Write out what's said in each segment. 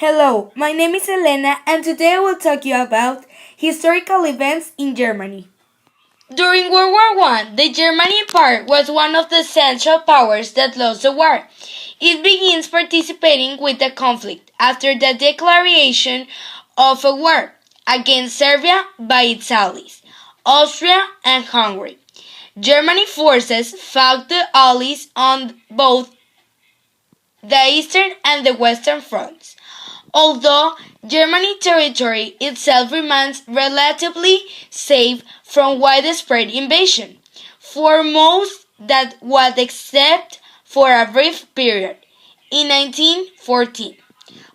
Hello, my name is Helena and today I will talk you about historical events in Germany. During World War I, the German Empire was one of the central powers that lost the war. It begins participating with the conflict after the declaration of a war against Serbia by its allies, Austria and Hungary. Germany forces fought the allies on both the eastern and the western fronts. Although German territory itself remains relatively safe from widespread invasion, for most that was except for a brief period in 1914,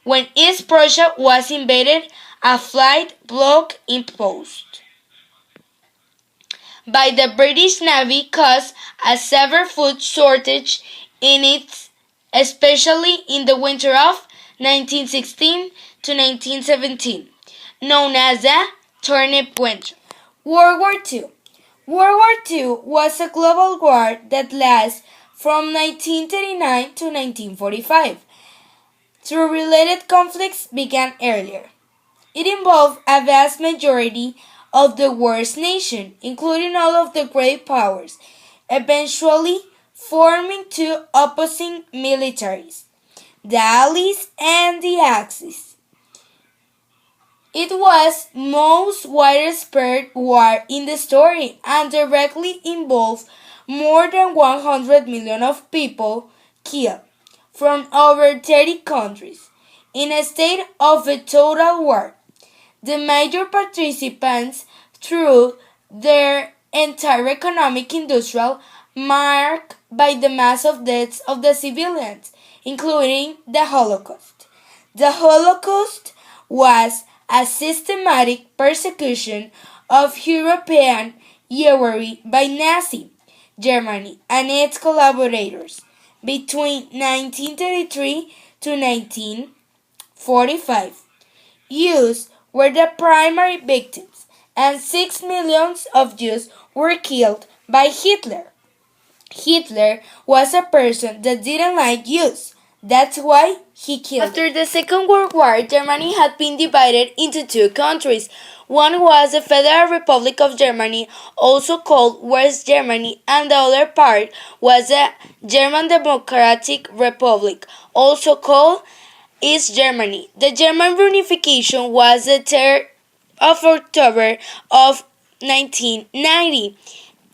when East Prussia was invaded, a flight block imposed by the British Navy caused a severe food shortage in its, especially in the winter of 1916 to 1917, known as the Turnip Winter. World War II. World War II was a global war that lasted from 1939 to 1945. Two related conflicts began earlier. It involved a vast majority of the world's nations, including all of the great powers, eventually forming two opposing militaries, the Allies and the Axis. It was most widespread war in the story and directly involved more than 100 million of people killed from over 30 countries in a state of a total war. The major participants through their entire economic industrial marked by the massive deaths of the civilians, including the Holocaust. The Holocaust was a systematic persecution of European Jewry by Nazi Germany and its collaborators between 1933 to 1945. Jews were the primary victims, and 6 million of Jews were killed by Hitler. Hitler was a person that didn't like Jews. That's why he killed them. After the Second World War, Germany had been divided into two countries. One was the Federal Republic of Germany, also called West Germany, and the other part was the German Democratic Republic, also called East Germany. The German reunification was the 3rd of October of 1990,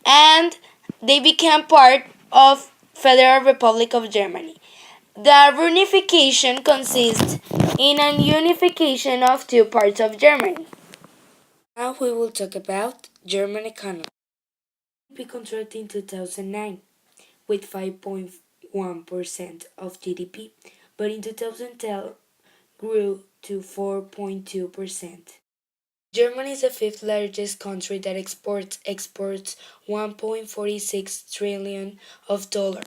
and they became part of Federal Republic of Germany. The reunification consists in a unification of two parts of Germany. Now we will talk about German economy. GDP contracted in 2009 with 5.1% of GDP, but in 2010 grew to 4.2%. Germany is the fifth largest country that exports 1.46 trillion of dollars.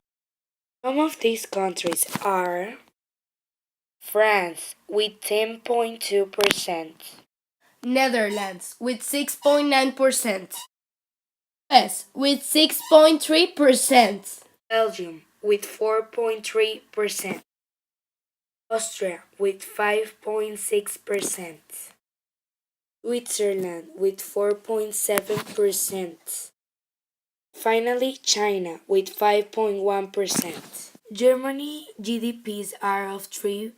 Some of these countries are France with 10.2%, Netherlands with 6.9%, US with 6.3%, Belgium with 4.3%, Austria with 5.6%, Switzerland with 4.7%. Finally, China with 5.1%. Germany GDPs are of 3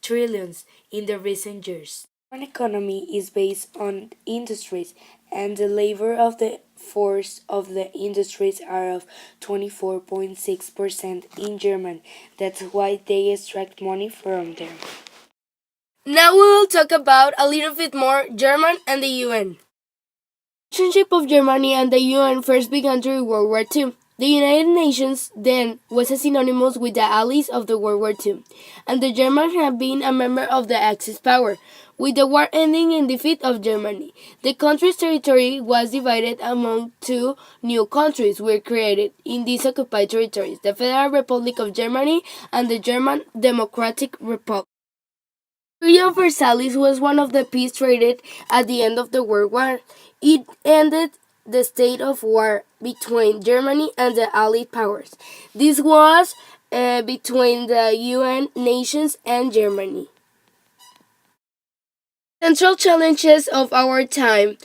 trillions in the recent years. One economy is based on industries, and the labor of the force of the industries are of 24.6% in Germany. That's why they extract money from them. Now we will talk about a little bit more German and the UN. The relationship of Germany and the UN first began during World War II. The United Nations then was synonymous with the Allies of the World War II, and the Germans have been a member of the Axis power. With the war ending in defeat of Germany, the country's territory was divided among two new countries were created in these occupied territories, the Federal Republic of Germany and the German Democratic Republic. The Treaty of Versailles was one of the peace treaties at the end of the World War. It ended the state of war between Germany and the Allied powers. This was between the UN nations and Germany. Central challenges of our time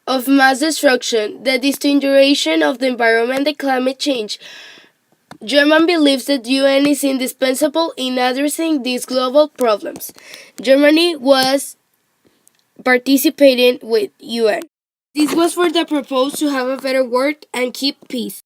of mass destruction, the deterioration of the environment and climate change. Germany believes that UN is indispensable in addressing these global problems. Germany was participating with UN. This was for the proposal to have a better world and keep peace.